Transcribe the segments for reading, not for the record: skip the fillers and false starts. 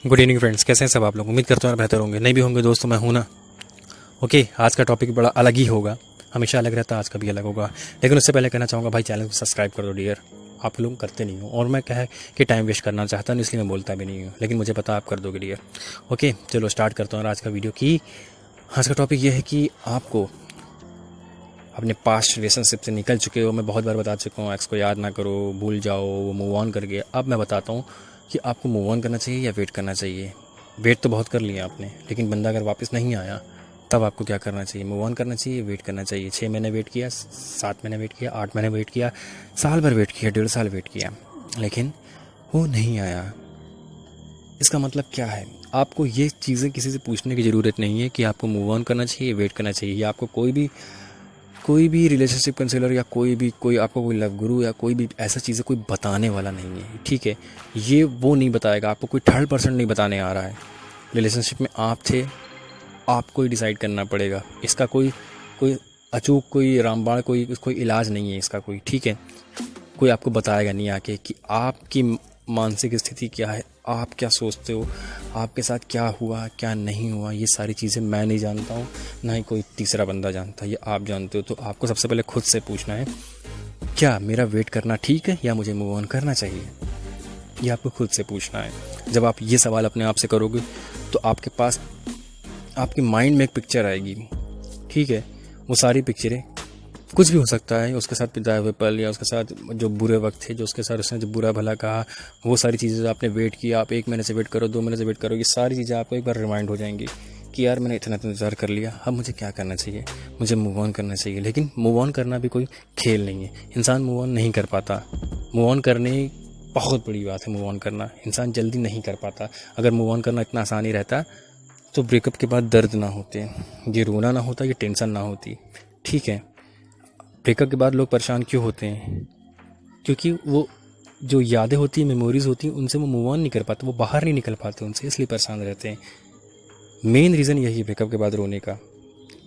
Good evening friends, कैसे हैं सब आप लोग। उम्मीद करता हूँ बेहतर होंगे, नहीं भी होंगे दोस्तों, मैं हूँ ना। ओके, आज का टॉपिक बड़ा अलग ही होगा, हमेशा अलग रहता है, आज का भी अलग होगा। लेकिन उससे पहले कहना चाहूँगा भाई, चैनल को सब्सक्राइब कर दो डियर। आप लोग करते नहीं हो और मैं कहा कि टाइम वेस्ट करना चाहता नहीं, इसलिए मैं बोलता भी नहीं हूँ, लेकिन मुझे पता आप कर दोगे डियर। ओके चलो स्टार्ट करता हूँ आज का वीडियो की। आज का टॉपिक ये है कि आपको अपने पास्ट रिलेशनशिप से निकल चुके हो। मैं बहुत बार बता चुका हूँ, एक्स को याद ना करो, भूल जाओ, मूव ऑन करके। अब मैं बताता हूँ कि आपको मूव ऑन करना चाहिए या वेट करना चाहिए। वेट तो बहुत कर लिया आपने, लेकिन बंदा अगर वापस नहीं आया तब आपको क्या करना चाहिए। मूव ऑन करना चाहिए, वेट करना चाहिए। 6 महीने वेट किया, 7 महीने वेट किया, 8 महीने वेट किया, साल भर वेट किया, 1.5 साल वेट किया, लेकिन वो नहीं आया। इसका मतलब क्या है? आपको ये चीज़ें किसी से पूछने की ज़रूरत नहीं है कि आपको मूव ऑन करना चाहिए, वेट करना चाहिए। आपको कोई भी रिलेशनशिप काउंसलर या कोई आपको कोई लव गुरु या कोई भी ऐसा चीज़ें कोई बताने वाला नहीं है, ठीक है। ये वो नहीं बताएगा आपको, कोई थर्ड पर्सन नहीं बताने आ रहा है। रिलेशनशिप में आप थे, आपको ही डिसाइड करना पड़ेगा। इसका कोई अचूक, कोई रामबाण, कोई इलाज नहीं है इसका कोई, ठीक है। कोई आपको बताएगा नहीं आके कि आपकी मानसिक स्थिति क्या है, आप क्या सोचते हो, आपके साथ क्या हुआ क्या नहीं हुआ। ये सारी चीज़ें मैं नहीं जानता हूँ, ना ही कोई तीसरा बंदा जानता है, ये आप जानते हो। तो आपको सबसे पहले खुद से पूछना है, क्या मेरा वेट करना ठीक है या मुझे मूव ऑन करना चाहिए। ये आपको खुद से पूछना है। जब आप ये सवाल अपने आप से करोगे तो आपके पास, आपके माइंड में एक पिक्चर आएगी, ठीक है। वो सारी पिक्चरें, कुछ भी हो सकता है, उसके साथ बिताए हुए पल या उसके साथ जो बुरे वक्त थे, जो उसके साथ उसने जो बुरा भला कहा, वो सारी चीज़ें जो आपने वेट किया, आप 1 महीने से वेट करो, 2 महीने से वेट करो, ये सारी चीज़ें आपको एक बार रिमाइंड हो जाएंगी कि यार मैंने इतना इंतज़ार कर लिया, अब मुझे क्या करना चाहिए, मुझे मूव ऑन करना चाहिए। लेकिन मूव ऑन करना भी कोई खेल नहीं है, इंसान मूव ऑन नहीं कर पाता। मूव ऑन करने बहुत बड़ी बात है, मूव ऑन करना इंसान जल्दी नहीं कर पाता। अगर मूव ऑन करना इतना आसानी रहता तो ब्रेकअप के बाद दर्द ना होते, ये रोना ना होता, ये टेंशन ना होती, ठीक है। ब्रेकअप के बाद लोग परेशान क्यों होते हैं? क्योंकि वो जो यादें होती हैं, मेमोरीज होती हैं, उनसे वो मूव ऑन नहीं कर पाते, वो बाहर नहीं निकल पाते उनसे, इसलिए परेशान रहते हैं। मेन रीज़न यही है ब्रेकअप के बाद रोने का,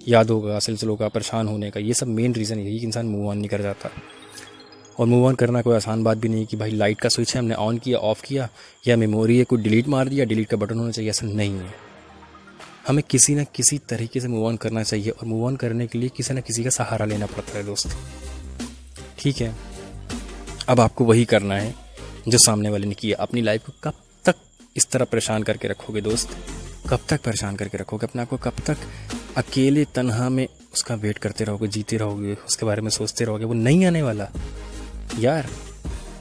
यादों का, सिलसिलों का, परेशान होने का, ये सब मेन रीज़न यही कि इंसान मूव ऑन नहीं कर जाता। और मूव ऑन करना कोई आसान बात भी नहीं कि भाई लाइट का स्विच है, हमने ऑन किया, ऑफ किया, या मेमोरी है कोई डिलीट मार दिया, डिलीट का बटन होना चाहिए, ऐसा नहीं है। हमें किसी न किसी तरीके से मूव ऑन करना चाहिए, और मूव ऑन करने के लिए किसी न किसी का सहारा लेना पड़ता है दोस्त, ठीक है। अब आपको वही करना है जो सामने वाले ने किया। अपनी लाइफ को कब तक इस तरह परेशान करके रखोगे दोस्त? कब तक परेशान करके रखोगे अपने आप को? कब तक अकेले तन्हा में उसका वेट करते रहोगे, जीते रहोगे, उसके बारे में सोचते रहोगे? वो नहीं आने वाला यार।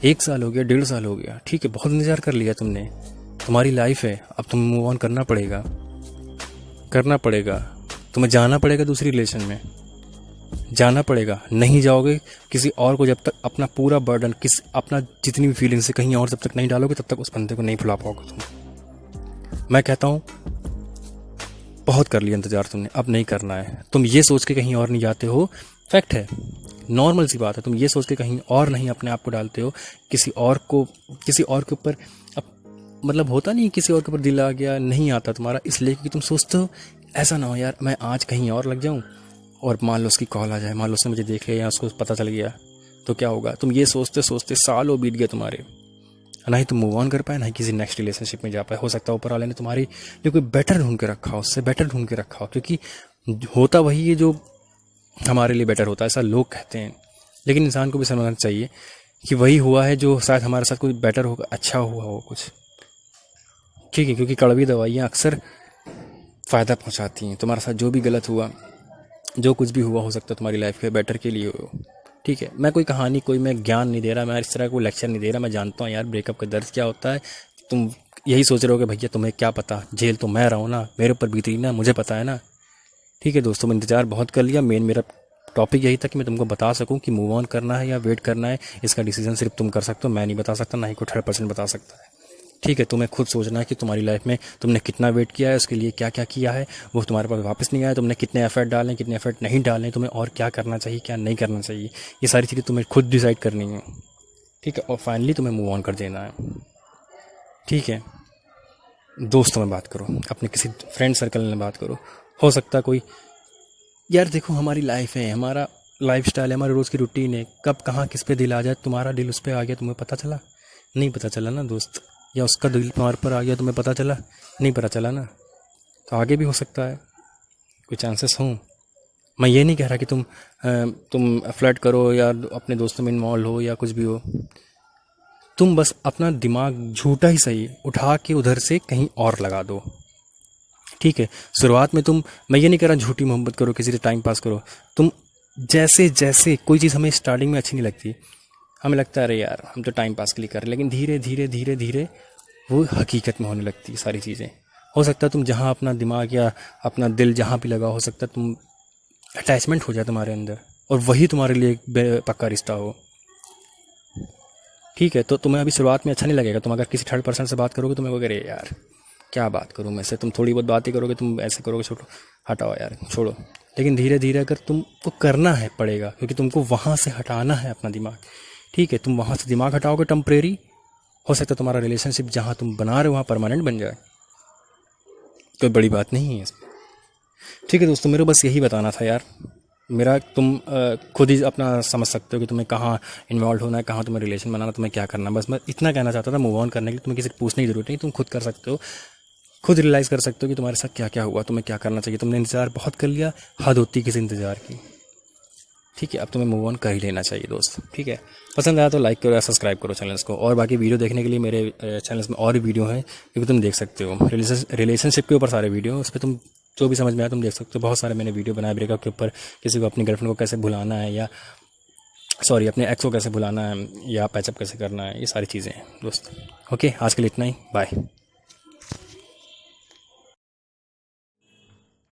1 साल हो गया, 1.5 साल हो गया, ठीक है, बहुत इंतजार कर लिया तुमने, तुम्हारी लाइफ है, अब तुम मूव ऑन करना पड़ेगा, तुम्हें जाना पड़ेगा दूसरी रिलेशन में, जाना पड़ेगा। नहीं जाओगे किसी और को, जब तक अपना पूरा बर्डन, अपना जितनी भी फीलिंग्स है कहीं और जब तक नहीं डालोगे, तब तक उस बंदे को नहीं भुला पाओगे तुम। मैं कहता हूँ बहुत कर लिया इंतजार तुमने, अब नहीं करना है। तुम ये सोच के कहीं और नहीं जाते हो, फैक्ट है, नॉर्मल सी बात है। तुम ये सोच के कहीं और नहीं अपने आप को डालते हो, किसी और के ऊपर। अब मतलब होता नहीं किसी और के ऊपर दिल आ गया, नहीं आता तुम्हारा, इसलिए कि तुम सोचते हो ऐसा ना हो यार मैं आज कहीं और लग जाऊं और मान लो उसकी कॉल आ जाए, मान लो उसने मुझे देख लिया या उसको पता चल गया तो क्या होगा। तुम ये सोचते सोचते सालों बीत गए तुम्हारे, ना ही तुम मूव ऑन कर पाए, ना ही किसी नेक्स्ट रिलेशनशिप में जा पाए। हो सकता है ऊपर वाले ने तुम्हारी लिए कोई बेटर ढूंढ के रखा हो, उससे बेटर ढूंढ के रखा हो, क्योंकि होता वही है जो हमारे लिए बेटर होता है, ऐसा लोग कहते हैं। लेकिन इंसान को भी समझना चाहिए कि वही हुआ है जो शायद हमारे साथ कोई बेटर होगा, अच्छा हुआ हो कुछ, ठीक है। क्योंकि कड़वी दवाइयाँ अक्सर फ़ायदा पहुंचाती हैं। तुम्हारे साथ जो भी गलत हुआ, जो कुछ भी हुआ, हो सकता है तुम्हारी लाइफ के बेटर के लिए हो, ठीक है। मैं कोई कहानी, कोई मैं ज्ञान नहीं दे रहा, मैं इस तरह कोई लेक्चर नहीं दे रहा। मैं जानता हूँ यार ब्रेकअप का दर्द क्या होता है। तुम यही सोच रहे हो कि भैया तुम्हें क्या पता, जेल तो मैं रहा हूँ ना, मेरे ऊपर बीती ना, मुझे पता है ना, ठीक है दोस्तों। मैं इंतज़ार बहुत कर लिया, मेरा टॉपिक यही था कि मैं तुमको बता सकूं कि मूव ऑन करना है या वेट करना है। इसका डिसीजन सिर्फ तुम कर सकते हो, मैं नहीं बता सकता, ना ही कोई 3% बता सकता है, ठीक है। तुम्हें खुद सोचना है कि तुम्हारी लाइफ में तुमने कितना वेट किया है, उसके लिए क्या क्या किया है, वो तुम्हारे पास वापस नहीं आया, तुमने कितने एफर्ट डाले, कितने एफर्ट नहीं डाले, तुम्हें और क्या करना चाहिए, क्या नहीं करना चाहिए। ये सारी चीज़ें तुम्हें खुद डिसाइड करनी है, ठीक है। और फाइनली तुम्हें मूव ऑन कर देना है, ठीक है। दोस्तों में बात करो, अपने किसी फ्रेंड सर्कल में बात करो। हो सकता है कोई, यार देखो हमारी लाइफ है, हमारा लाइफ स्टाइल है, हमारे रोज़ की रूटीन है, कब कहाँ किस पे दिल आ जाए। तुम्हारा दिल उस पर आ गया, तुम्हें पता चला? नहीं पता चला ना दोस्त। या उसका दिल तुम्हारे पर आ गया, तुम्हें पता चला? नहीं पता चला ना। तो आगे भी हो सकता है, कोई चांसेस हों। मैं ये नहीं कह रहा कि तुम फ्लर्ट करो या अपने दोस्तों में इन्वॉल्व हो या कुछ भी हो। तुम बस अपना दिमाग झूठा ही सही उठा के उधर से कहीं और लगा दो, ठीक है। शुरुआत में मैं ये नहीं कह रहा झूठी मोहब्बत करो, किसी से टाइम पास करो। तुम जैसे जैसे कोई चीज़ हमें स्टार्टिंग में अच्छी नहीं लगती, हमें लगता है अरे यार हम तो टाइम पास के लिए कर रहे हैं, लेकिन धीरे धीरे धीरे धीरे वो हकीकत में होने लगती है सारी चीज़ें। हो सकता है तुम जहाँ अपना दिमाग या अपना दिल जहाँ भी लगा, हो सकता है तुम अटैचमेंट हो जाए तुम्हारे अंदर, और वही तुम्हारे लिए एक पक्का रिश्ता हो, ठीक है। तो तुम्हें अभी शुरुआत में अच्छा नहीं लगेगा। तुम अगर किसी थर्ड पर्सन से बात करोगे, तुम्हें अरे यार क्या बात करूँ मैं से, तुम थोड़ी बहुत बात ही करोगे, तुम ऐसे करोगे, छोड़ो हटाओ यार छोड़ो। लेकिन धीरे धीरे अगर तुमको करना है पड़ेगा, क्योंकि तुमको वहाँ से हटाना है अपना दिमाग, ठीक है। तुम वहाँ से दिमाग हटाओगे टेम्परेरी, हो सकता है तुम्हारा रिलेशनशिप जहाँ तुम बना रहे हो वहाँ परमानेंट बन जाए। कोई बड़ी बात नहीं है इसमें, ठीक है दोस्तों। मेरे बस यही बताना था यार मेरा। तुम खुद ही अपना समझ सकते हो कि तुम्हें कहाँ इन्वॉल्व होना है, कहाँ तुम्हें रिलेशन बनाना, तुम्हें क्या करना है। बस मैं इतना कहना चाहता था, मूव ऑन करने के लिए तुम्हें किसी से पूछने की जरूरत नहीं, तुम खुद कर सकते हो, खुद रियलाइज़ कर सकते हो कि तुम्हारे साथ क्या क्या हुआ, तुम्हें क्या करना चाहिए। तुमने इंतज़ार बहुत कर लिया, हद होती किसी इंतज़ार की, ठीक है। अब तुम्हें मूव ऑन कर ही लेना चाहिए दोस्त, ठीक है। पसंद आया तो लाइक करो या सब्सक्राइब करो चैनल्स को, और बाकी वीडियो देखने के लिए मेरे चैनल्स में और भी वीडियो हैं, क्योंकि तुम देख सकते हो रिलेशनशिप के ऊपर सारे वीडियो, उस पर तुम जो भी समझ में आया तुम देख सकते हो। बहुत सारे मैंने वीडियो बनाए ब्रेकअप के ऊपर, किसी को अपनी गर्लफ्रेंड को कैसे भुलाना है, या सॉरी अपने एक्स को कैसे भुलाना है, या पैचअप कैसे करना है, ये सारी चीज़ें हैं दोस्त। ओके, आज के लिए इतना ही, बाय।